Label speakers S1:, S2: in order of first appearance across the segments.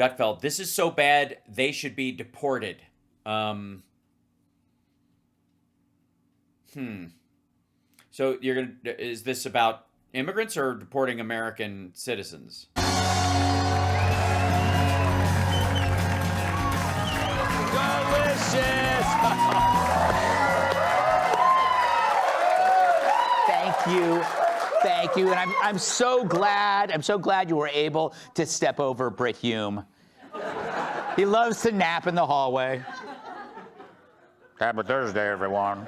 S1: Gutfeld, this is so bad, they should be deported. So is this about immigrants or deporting American citizens?
S2: Delicious! Thank you. And I'm so glad you were able to step over Brit Hume. He loves to nap in the hallway.
S3: Happy Thursday, everyone.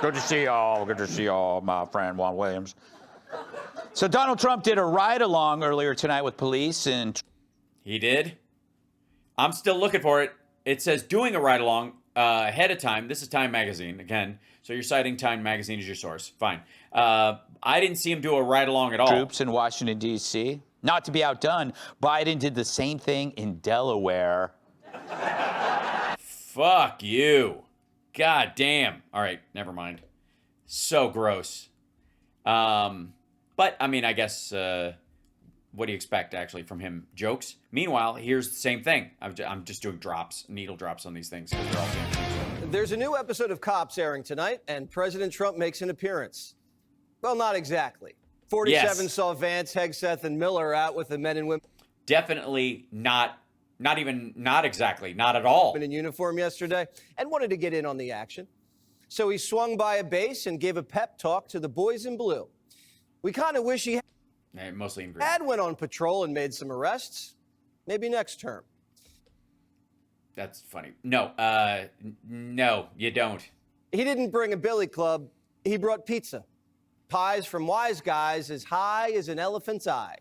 S3: Good to see y'all. Good to see y'all, my friend Juan Williams.
S2: So Donald Trump did a ride-along earlier tonight with police and...
S1: He did? I'm still looking for it. It says doing a ride-along ahead of time. This is Time Magazine, again. So you're citing Time Magazine as your source. Fine. I didn't see him do a ride-along at all.
S2: Troops in Washington, D.C. Not to be outdone, Biden did the same thing in Delaware.
S1: Fuck you. God damn. All right, never mind. So gross. But, I mean, I guess, what do you expect, actually, from him? Jokes? Meanwhile, here's the same thing. I'm just doing needle drops on these things because they're all same things.
S4: There's a new episode of Cops airing tonight, and President Trump makes an appearance. Well, not exactly. 47 saw Vance, Hegseth, and Miller out with the men and women.
S1: Definitely not exactly, not at all.
S4: In uniform yesterday and wanted to get in on the action. So he swung by a base and gave a pep talk to the boys in blue. We kind of wish he
S1: mostly in green.
S4: Went on patrol and made some arrests. Maybe next term.
S1: That's funny. No, no, you don't.
S4: He didn't bring a billy club. He brought pizza. Pies from Wise Guys as high as an elephant's eye.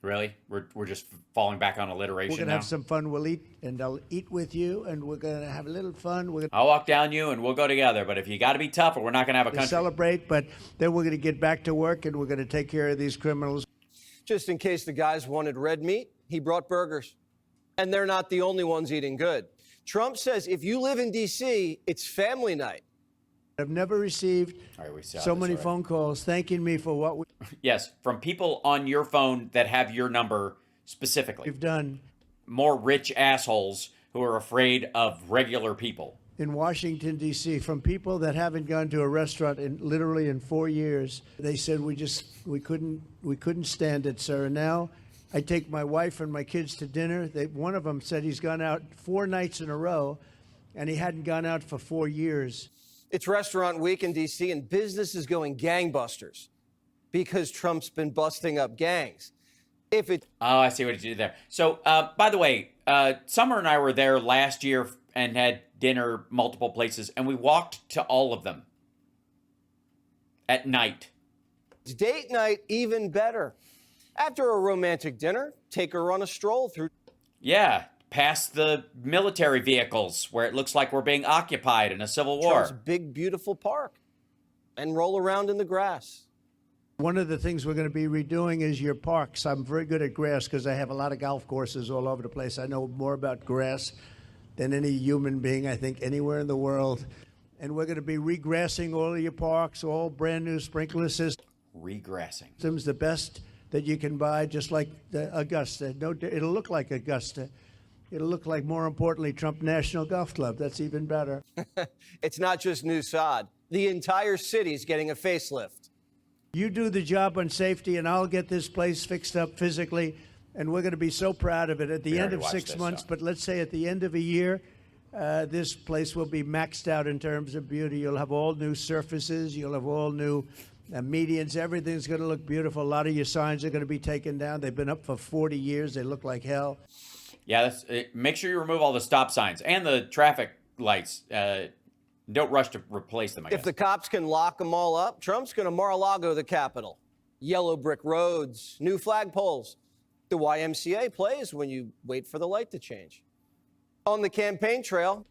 S1: Really? We're just falling back on alliteration
S5: We're going to
S1: now?
S5: have some fun. We'll eat, and I'll eat with you, and we're going to have a little fun.
S1: I'll walk down you, and we'll go together. But if you got to be tough, or we're not going to have a country.
S5: Celebrate, but then we're going to get back to work, and we're going to take care of these criminals.
S4: Just in case the guys wanted red meat, he brought burgers. And they're not the only ones eating good. Trump says if you live in D.C., it's family night.
S5: I've never received so many phone calls thanking me for what
S1: Yes, from people on your phone that have your number specifically.
S5: we've done.
S1: More rich assholes who are afraid of regular people.
S5: In Washington, D.C., from people that haven't gone to a restaurant literally in 4 years. They said we couldn't stand it, sir. And now I take my wife and my kids to dinner. One of them said he's gone out 4 nights in a row, and he hadn't gone out for 4 years.
S4: It's restaurant week in D.C., and business is going gangbusters because Trump's been busting up gangs. Oh,
S1: I see what you did there. So, by the way, Summer and I were there last year and had dinner multiple places, and we walked to all of them at night.
S4: It's date night even better. After a romantic dinner, take her on a stroll through.
S1: Yeah, past the military vehicles where it looks like we're being occupied in a civil war.
S4: Trump's big, beautiful park and roll around in the grass.
S5: One of the things we're going to be redoing is your parks. I'm very good at grass because I have a lot of golf courses all over the place. I know more about grass than any human being, I think, anywhere in the world. And we're going to be regrassing all of your parks, all brand new sprinkler systems.
S1: Regrassing.
S5: The best that you can buy, just like the Augusta. No, it'll look like Augusta. It'll look like, more importantly, Trump National Golf Club. That's even better.
S4: It's not just new sod. The entire city's getting a facelift.
S5: You do the job on safety, and I'll get this place fixed up physically, and we're going to be so proud of it at the end of 6 months. But let's say at the end of a year, this place will be maxed out in terms of beauty. You'll have all new surfaces. You'll have all new medians. Everything's going to look beautiful. A lot of your signs are going to be taken down. They've been up for 40 years. They look like hell.
S1: Yeah, make sure you remove all the stop signs and the traffic lights. Don't rush to replace them, I guess.
S4: If the cops can lock them all up, Trump's going to Mar-a-Lago the Capitol. Yellow brick roads, new flagpoles. The YMCA plays when you wait for the light to change. On the campaign trail,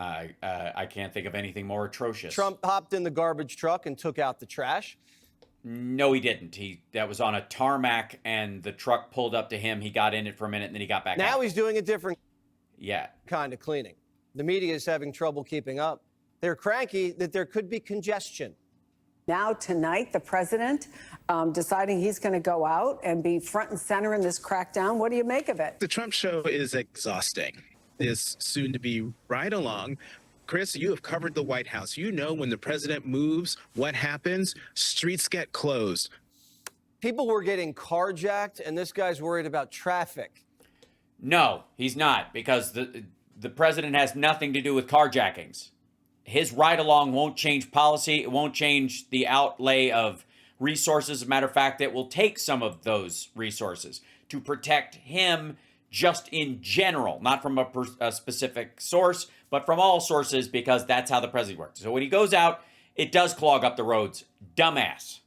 S1: I can't think of anything more atrocious.
S4: Trump hopped in the garbage truck and took out the trash.
S1: No, he didn't. That was on a tarmac, and the truck pulled up to him. He got in it for a minute, and then he got back out.
S4: Now he's doing a different
S1: kind
S4: of cleaning. The media is having trouble keeping up. They're cranky that there could be congestion.
S6: Now, tonight, the president deciding he's going to go out and be front and center in this crackdown. What do you make of it?
S7: The Trump show is exhausting. This soon-to-be ride-along. Chris, you have covered the White House. You know when the president moves, what happens? Streets get closed.
S4: People were getting carjacked, and this guy's worried about traffic.
S1: No, he's not, because the president has nothing to do with carjackings. His ride-along won't change policy. It won't change the outlay of resources. As a matter of fact, it will take some of those resources to protect him just in general, not from a specific source, but from all sources, because that's how the president works. So when he goes out, it does clog up the roads. Dumbass.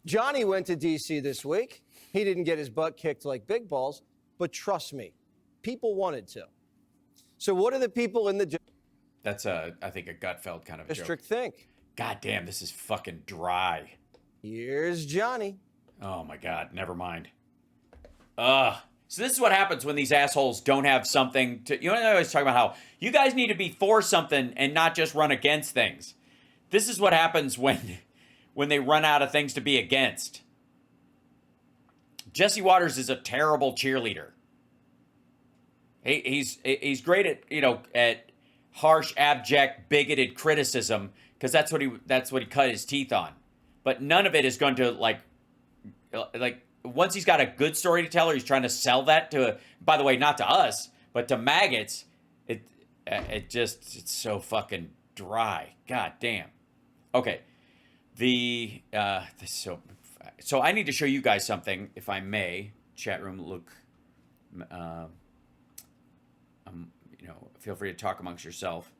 S4: Johnny went to D.C. this week. He didn't get his butt kicked like big balls, but trust me, people wanted to. So what do the people in the
S1: That's I think a Gutfeld kind of a
S4: district
S1: joke.
S4: think?
S1: God damn, this is fucking dry.
S4: Here's Johnny.
S1: Oh my God, never mind. So this is what happens when these assholes don't have something to, I always talk about how you guys need to be for something and not just run against things. This is what happens when they run out of things to be against. Jesse Waters is a terrible cheerleader. He's great at, at harsh, abject, bigoted criticism, because that's what he cut his teeth on. But none of it is going to like once he's got a good story to tell, or he's trying to sell that to, by the way, not to us, but to maggots. It's so fucking dry. God damn. Okay. So I need to show you guys something, if I may. Chat room, look. Feel free to talk amongst yourself.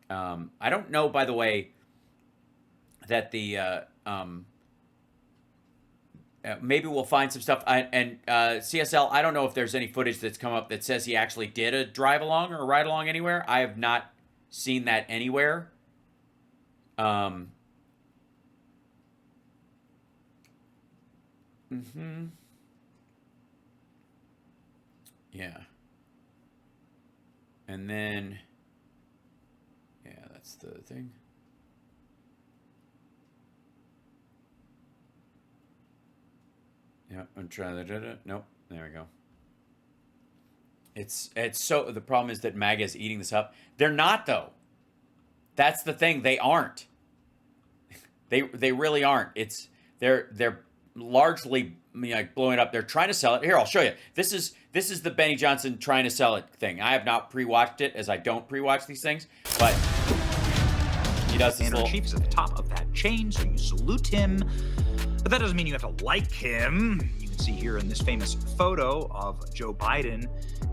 S1: I don't know, by the way, that the maybe we'll find some stuff. And CSL, I don't know if there's any footage that's come up that says he actually did a drive along or a ride along anywhere. I have not seen that anywhere. Yeah. And then, yeah, that's the thing. Yeah, I'm trying to, nope, there we go. It's so, the problem is that MAGA is eating this up. They're not, though. That's the thing, they aren't. They really aren't. They're largely blowing it up. They're trying to sell it. Here, I'll show you. This is the Benny Johnson trying to sell it thing. I have not pre-watched it, as I don't pre-watch these things, but he does this little...
S8: Chief is at the top of that chain, so you salute him. But that doesn't mean you have to like him. You can see here in this famous photo of Joe Biden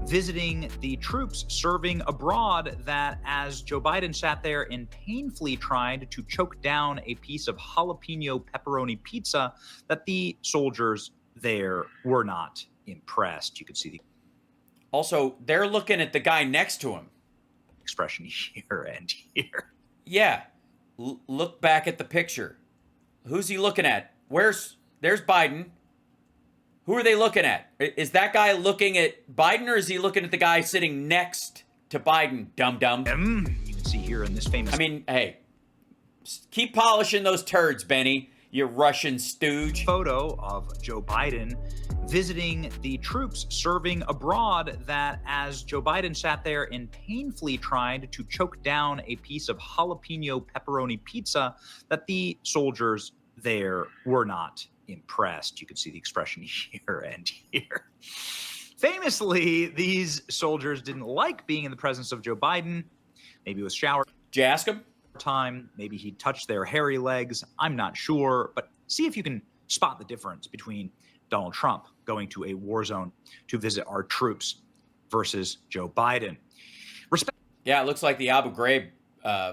S8: visiting the troops serving abroad, that as Joe Biden sat there and painfully tried to choke down a piece of jalapeno pepperoni pizza, that the soldiers there were not impressed. You can see the
S1: Also, they're looking at the guy next to him.
S8: Expression here and here.
S1: Yeah. Look back at the picture. Who's he looking at? There's Biden. Who are they looking at? Is that guy looking at Biden, or is he looking at the guy sitting next to Biden, dum-dum?
S8: You can see here in this famous...
S1: I mean, hey, keep polishing those turds, Benny, you Russian stooge.
S8: Photo of Joe Biden visiting the troops serving abroad, that as Joe Biden sat there and painfully tried to choke down a piece of jalapeno pepperoni pizza, that the soldiers there were not impressed. You can see the expression here and here. Famously, these soldiers didn't like being in the presence of Joe Biden. Maybe it was shower
S1: Did you ask him?
S8: time. Maybe he touched their hairy legs. I'm not sure, but see if you can spot the difference between Donald Trump going to a war zone to visit our troops versus Joe Biden. Respect.
S1: Yeah, it looks like the Abu Ghraib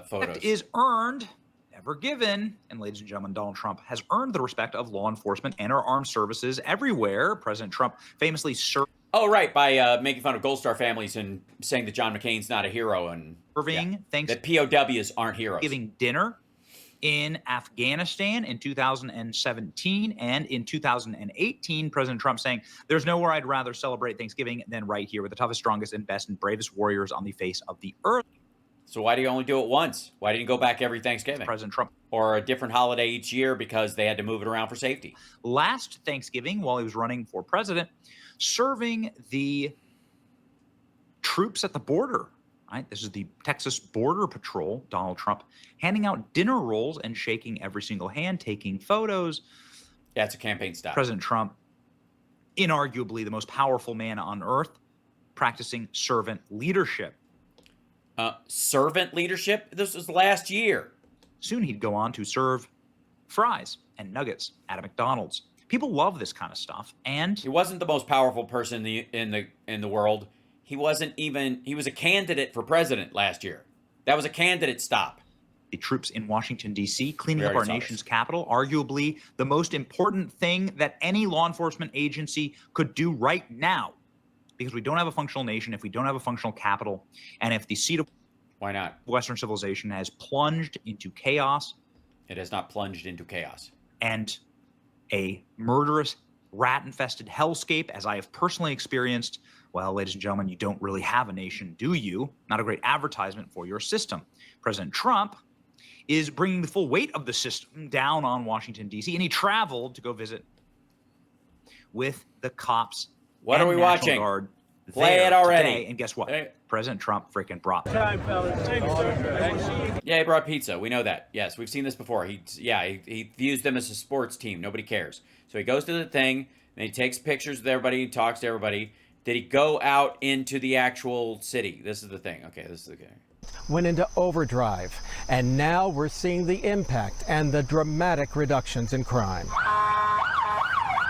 S1: photos.
S8: Is earned, never given. And ladies and gentlemen, Donald Trump has earned the respect of law enforcement and our armed services everywhere. President Trump famously
S1: Oh, right, by making fun of Gold Star families and saying that John McCain's not a hero, and
S8: serving thanks
S1: that POWs aren't heroes.
S8: giving dinner in Afghanistan in 2017 and in 2018. President Trump saying, "There's nowhere I'd rather celebrate Thanksgiving than right here with the toughest, strongest, and best and bravest warriors on the face of the earth."
S1: So why do you only do it once? Why didn't you go back every Thanksgiving?
S8: President Trump.
S1: Or a different holiday each year because they had to move it around for safety?
S8: Last Thanksgiving, while he was running for president, serving the troops at the border, right? This is the Texas Border Patrol, Donald Trump, handing out dinner rolls and shaking every single hand, taking photos.
S1: Yeah, it's a campaign stop.
S8: President Trump, inarguably the most powerful man on earth, practicing servant leadership.
S1: Servant leadership? This was last year.
S8: Soon he'd go on to serve fries and nuggets at a McDonald's. People love this kind of stuff, and
S1: he wasn't the most powerful person in the world. He was a candidate for president last year. That was a candidate stop.
S8: The troops in Washington, D.C., cleaning up our nation's capital, arguably the most important thing that any law enforcement agency could do right now. Because we don't have a functional nation, if we don't have a functional capital, and if the seat of
S1: why not?
S8: Western civilization has plunged into chaos.
S1: It has not plunged into chaos.
S8: And a murderous, rat-infested hellscape, as I have personally experienced. Well, ladies and gentlemen, you don't really have a nation, do you? Not a great advertisement for your system. President Trump is bringing the full weight of the system down on Washington, D.C., and he traveled to go visit with the cops.
S1: What are we
S8: National
S1: watching?
S8: Guard
S1: Play it already.
S8: Today. And guess what?
S1: Hey.
S8: President Trump freaking brought
S1: Yeah, he brought pizza. We know that. Yes, we've seen this before. He views them as a sports team. Nobody cares. So he goes to the thing, and he takes pictures with everybody, he talks to everybody. Did he go out into the actual city? This is the thing. Okay, this is the thing.
S9: Went into overdrive, and now we're seeing the impact and the dramatic reductions in crime.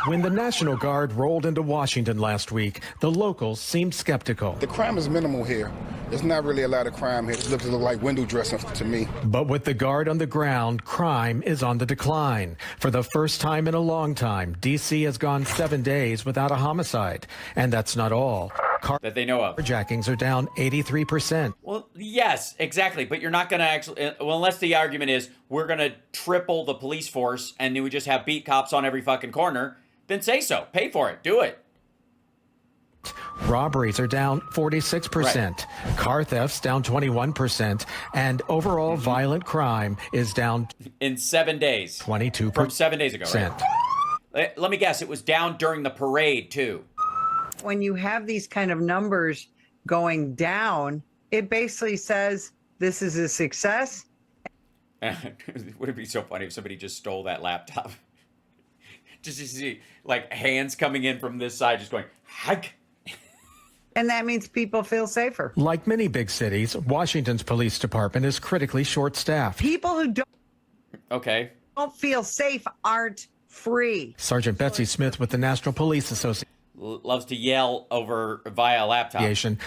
S9: When the National Guard rolled into Washington last week, the locals seemed skeptical.
S10: The crime is minimal here. There's not really a lot of crime here. It looks like window dressing to me.
S9: But with the Guard on the ground, crime is on the decline. For the first time in a long time, D.C. has gone 7 days without a homicide. And that's not all.
S1: That they know of.
S9: Carjackings are down 83%.
S1: Well, yes, exactly. But you're not going to actually, well, unless the argument is we're going to triple the police force and then we just have beat cops on every fucking corner, then say so. Pay for it. Do it.
S9: Robberies are down 46%. Right. Car thefts down 21%. And overall violent crime is down
S1: in 7 days.
S9: 22%.
S1: From 7 days ago, right? Let me guess. It was down during the parade, too.
S11: When you have these kind of numbers going down, it basically says this is a success.
S1: Would it be so funny if somebody just stole that laptop? Just to see, like, hands coming in from this side, just going, hike.
S11: And that means people feel safer.
S9: Like many big cities, Washington's police department is critically short-staffed.
S11: People who
S1: don't
S11: feel safe aren't free.
S9: Sergeant Betsy Smith with the National Police Association
S1: loves to yell via a laptop.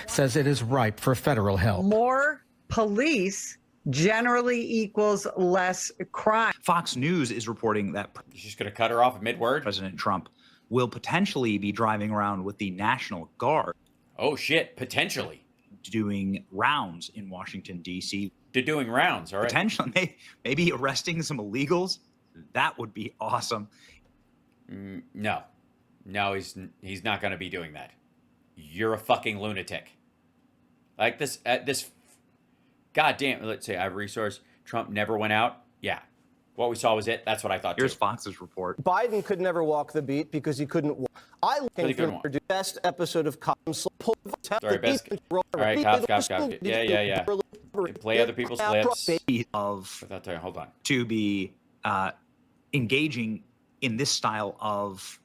S9: Says it is ripe for federal help.
S11: More police generally equals less crime.
S8: Fox News is reporting that
S1: she's just going to cut her off mid-word.
S8: President Trump will potentially be driving around with the National Guard.
S1: Oh, shit. Potentially.
S8: Doing rounds in Washington, D.C.
S1: Doing rounds, all right.
S8: Potentially, maybe arresting some illegals. That would be awesome.
S1: No, he's not going to be doing that. You're a fucking lunatic. Like this, God damn, let's say I have a resource. Trump never went out. Yeah. What we saw was it. That's what I thought.
S8: Here's Fox's report.
S4: Biden could never walk the beat because he couldn't walk. I think the best episode of Cops.
S1: Sorry, best. All right, cops. Yeah. Play other people's clips. Hold on.
S8: To be engaging in this style of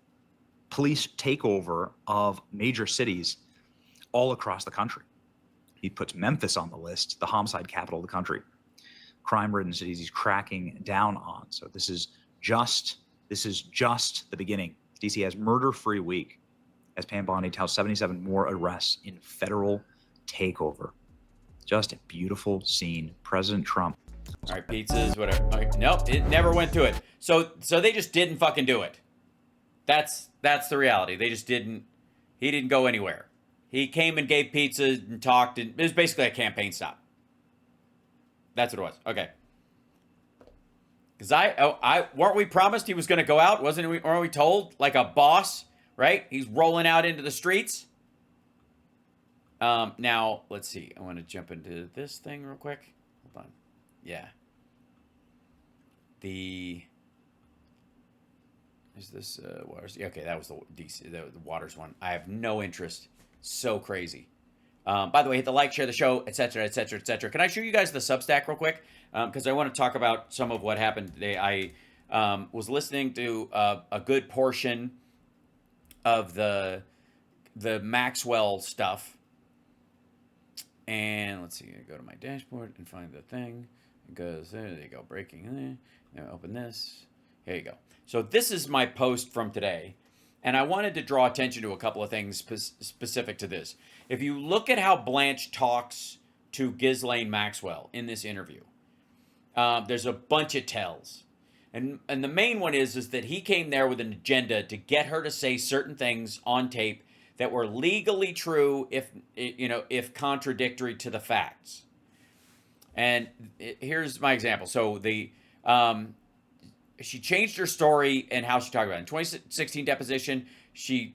S8: police takeover of major cities all across the country. He puts Memphis on the list, the homicide capital of the country. Crime-ridden cities he's cracking down on. So this is just the beginning. DC has murder-free week as Pam Bondi touts 77 more arrests in federal takeover. Just a beautiful scene. President Trump.
S1: All right, pizzas, whatever. Okay, nope, it never went to it. So they just didn't fucking do it. That's the reality. They just didn't. He didn't go anywhere. He came and gave pizza and talked, and it was basically a campaign stop. That's what it was. Okay. Because weren't we promised he was going to go out? Weren't we told like a boss, right? He's rolling out into the streets. Now, let's see. I want to jump into this thing real quick. Hold on. Yeah. Is this Waters? Okay, that was the DC, the Waters one. I have no interest. So crazy. By the way, hit the like, share the show, etc., etc., etc. Can I show you guys the Substack real quick? Because I want to talk about some of what happened today. I was listening to a good portion of the Maxwell stuff. And let's see, I go to my dashboard and find the thing. It goes there, you go, breaking there. Now open this. Here you go. So this is my post from today. And I wanted to draw attention to a couple of things specific to this. If you look at how Blanche talks to Ghislaine Maxwell in this interview, there's a bunch of tells. And the main one is that he came there with an agenda to get her to say certain things on tape that were legally true if contradictory to the facts. And here's my example. So she changed her story and how she talked about it. In 2016 deposition, she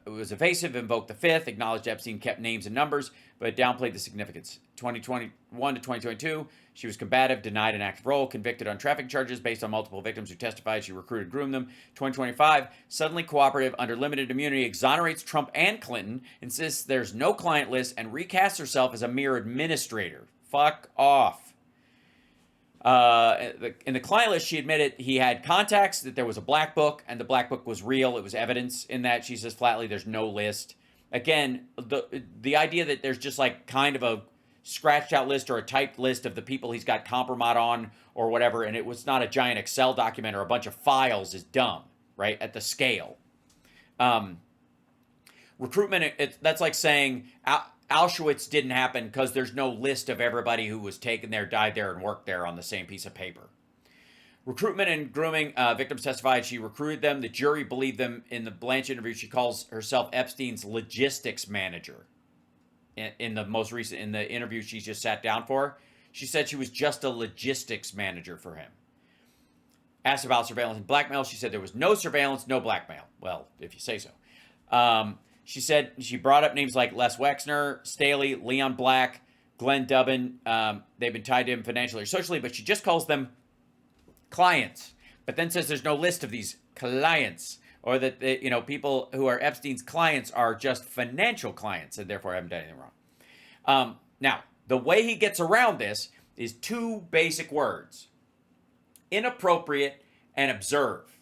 S1: was evasive, invoked the Fifth, acknowledged Epstein kept names and numbers, but downplayed the significance. 2021 to 2022, she was combative, denied an active role, convicted on trafficking charges based on multiple victims who testified she recruited, groomed them. 2025, suddenly cooperative under limited immunity, exonerates Trump and Clinton, insists there's no client list, and recasts herself as a mere administrator. Fuck off. In the client list, she admitted he had contacts, that there was a black book, and the black book was real. It was evidence in that. She says flatly there's no list. Again, the idea that there's just like kind of a scratched out list or a typed list of the people he's got compromise on or whatever, and it was not a giant Excel document or a bunch of files is dumb, right, at the scale. Recruitment, that's like saying Auschwitz didn't happen because there's no list of everybody who was taken there, died there, and worked there on the same piece of paper. Recruitment and grooming, victims testified she recruited them. The jury believed them. In the Blanche interview, she calls herself Epstein's logistics manager. In the most recent, in the interview she just sat down for, she said she was just a logistics manager for him. Asked about surveillance and blackmail, she said there was no surveillance, no blackmail. Well, if you say so. She said she brought up names like Les Wexner, Staley, Leon Black, Glenn Dubin. They've been tied to him financially or socially, but she just calls them clients. But then says there's no list of these clients, or that people who are Epstein's clients are just financial clients and therefore haven't done anything wrong. Now, the way he gets around this is two basic words: inappropriate and observe.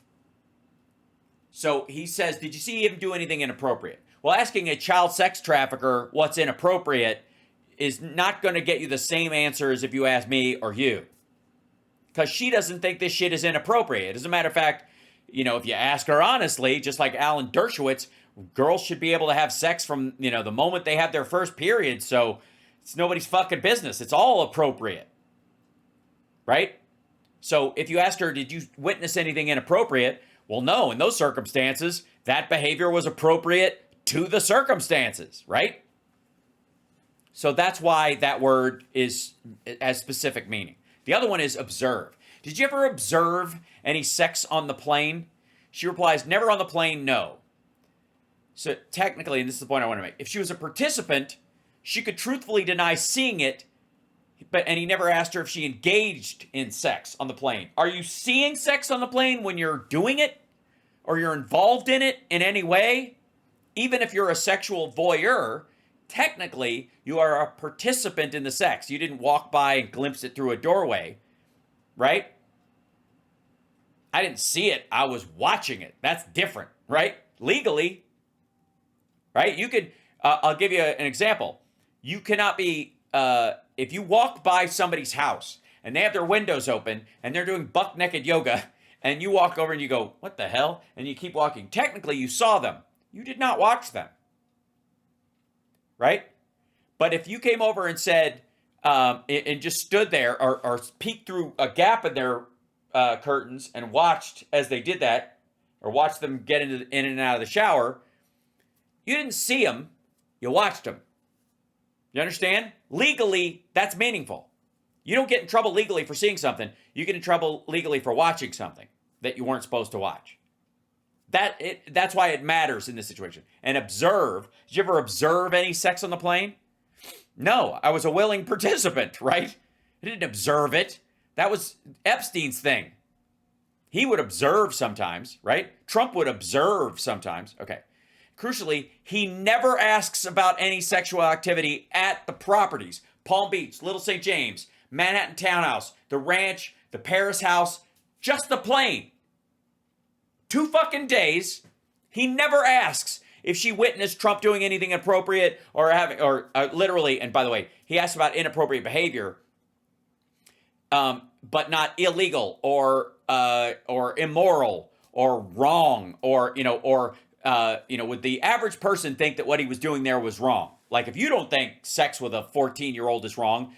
S1: So he says, did you see him do anything inappropriate? Well, asking a child sex trafficker what's inappropriate is not going to get you the same answer as if you ask me or you. Because she doesn't think this shit is inappropriate. As a matter of fact, if you ask her honestly, just like Alan Dershowitz, girls should be able to have sex from, the moment they have their first period. So it's nobody's fucking business. It's all appropriate. Right? So if you ask her, did you witness anything inappropriate? Well, no, in those circumstances, that behavior was appropriate to the circumstances, right? So that's why that word has specific meaning. The other one is observe. Did you ever observe any sex on the plane? She replies, never on the plane, no. So technically, and this is the point I want to make, if she was a participant, she could truthfully deny seeing it, and he never asked her if she engaged in sex on the plane. Are you seeing sex on the plane when you're doing it? Or you're involved in it in any way? Even if you're a sexual voyeur, technically, you are a participant in the sex. You didn't walk by and glimpse it through a doorway, right? I didn't see it. I was watching it. That's different, right? Legally, right? You could, I'll give you an example. You cannot be, if you walk by somebody's house and they have their windows open and they're doing buck naked yoga, and you walk over and you go, what the hell? And you keep walking. Technically, you saw them. You did not watch them. Right? But if you came over and said, and just stood there or peeked through a gap in their curtains and watched as they did that, or watched them get in and out of the shower, you didn't see them. You watched them. You understand? Legally, that's meaningful. You don't get in trouble legally for seeing something. You get in trouble legally for watching something that you weren't supposed to watch. That's why it matters in this situation. And observe. Did you ever observe any sex on the plane? No, I was a willing participant, right? I didn't observe it. That was Epstein's thing. He would observe sometimes, right? Trump would observe sometimes. Okay. Crucially, he never asks about any sexual activity at the properties. Palm Beach, Little St. James, Manhattan Townhouse, the ranch, the Paris house, just the plane. 2 fucking days. He never asks if she witnessed Trump doing anything inappropriate or literally, and by the way, he asked about inappropriate behavior, but not illegal or immoral or wrong would the average person think that what he was doing there was wrong? Like, if you don't think sex with a 14-year-old is wrong,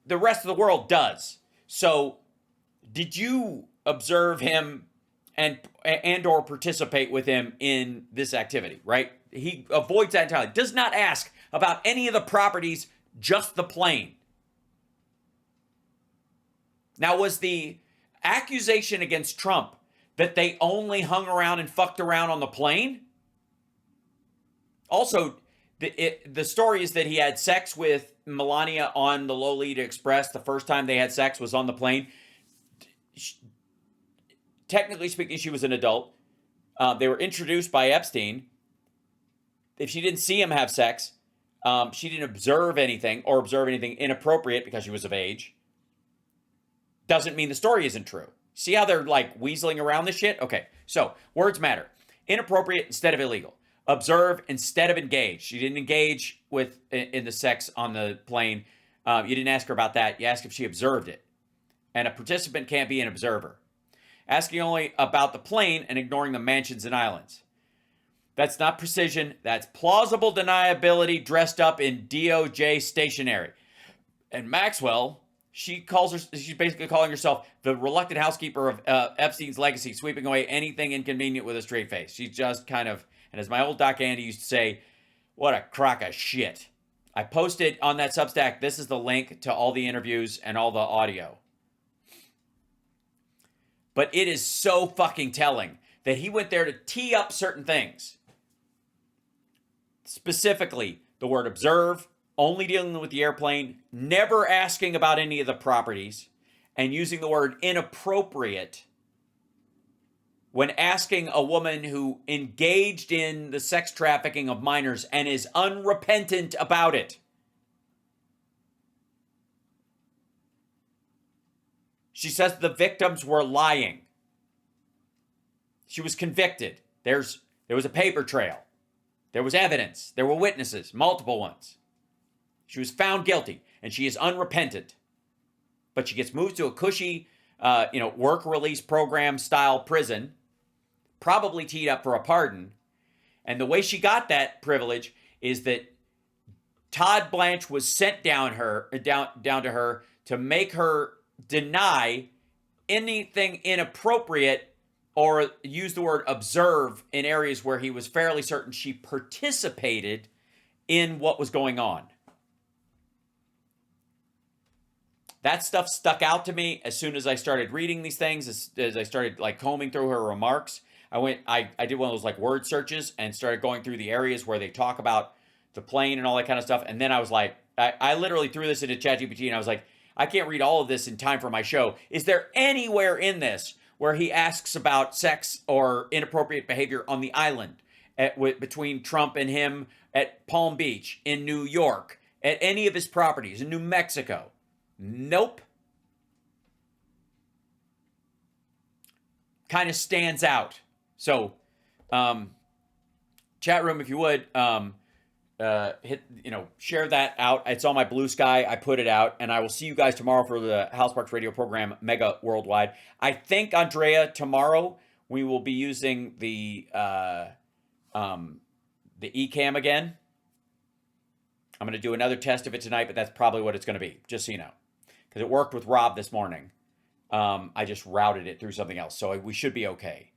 S1: the rest of the world does. So did you observe him and or participate with him in this activity, right? He avoids that entirely. Does not ask about any of the properties, just the plane. Now, was the accusation against Trump that they only hung around and fucked around on the plane? Also, the story is that he had sex with Melania on the Lolita Express. The first time they had sex was on the plane. Technically speaking, she was an adult. They were introduced by Epstein. If she didn't see him have sex, she didn't observe anything inappropriate because she was of age. Doesn't mean the story isn't true. See how they're like weaseling around this shit? Okay, so words matter. Inappropriate instead of illegal. Observe instead of engage. You didn't engage in the sex on the plane. You didn't ask her about that. You asked if she observed it. And a participant can't be an observer. Asking only about the plane and ignoring the mansions and islands. That's not precision. That's plausible deniability dressed up in DOJ stationery. And Maxwell, she's basically calling herself the reluctant housekeeper of Epstein's legacy, sweeping away anything inconvenient with a straight face. She's just kind of, and as my old Doc Andy used to say, what a crock of shit. I posted on that Substack, this is the link to all the interviews and all the audio. But it is so fucking telling that he went there to tee up certain things. Specifically, the word observe, only dealing with the airplane, never asking about any of the properties, and using the word inappropriate when asking a woman who engaged in the sex trafficking of minors and is unrepentant about it. She says the victims were lying. She was convicted. There was a paper trail. There was evidence. There were witnesses, multiple ones. She was found guilty, and she is unrepentant. But she gets moved to a cushy, work release program style prison, probably teed up for a pardon. And the way she got that privilege is that Todd Blanche was sent down to her to make her deny anything inappropriate or use the word observe in areas where he was fairly certain she participated in what was going on. That stuff stuck out to me as soon as I started reading these things, as I started like combing through her remarks. I did one of those like word searches and started going through the areas where they talk about the plane and all that kind of stuff. And then I was like, I literally threw this into ChatGPT and I was like, I can't read all of this in time for my show. Is there anywhere in this where he asks about sex or inappropriate behavior on the island between Trump and him at Palm Beach, in New York, at any of his properties, in New Mexico? Nope. Kind of stands out. So, chat room, if you would, share that out. It's on my Blue Sky. I put it out, and I will see you guys tomorrow for the House Parks radio program, Mega Worldwide. I think, Andrea, tomorrow we will be using the eCam again. I'm going to do another test of it tonight, but that's probably what it's going to be, just so you know, because it worked with Rob this morning. I just routed it through something else, so we should be okay.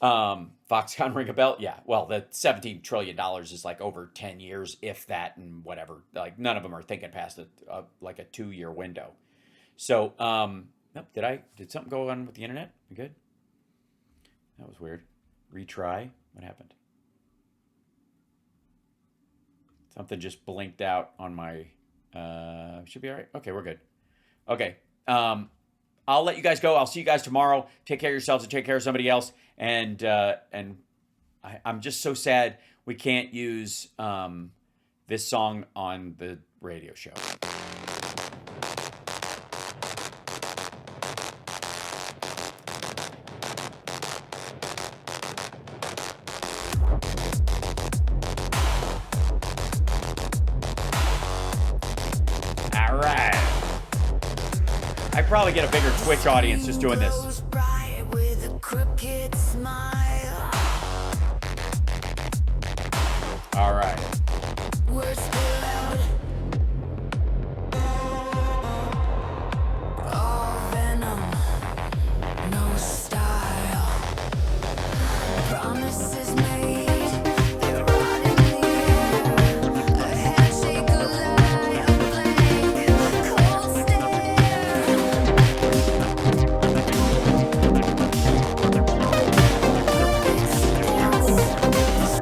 S1: Foxconn ring a bell? Yeah. Well, the $17 trillion is like over 10 years, if that, and whatever. Like, none of them are thinking past like a 2-year window. So, nope, did something go on with the internet? We good? That was weird. Retry. What happened? Something just blinked out on my. Should be all right. Okay, we're good. Okay. I'll let you guys go. I'll see you guys tomorrow. Take care of yourselves and take care of somebody else. And I'm just so sad we can't use this song on the radio show. All right. I probably get a bigger Twitch audience just doing this.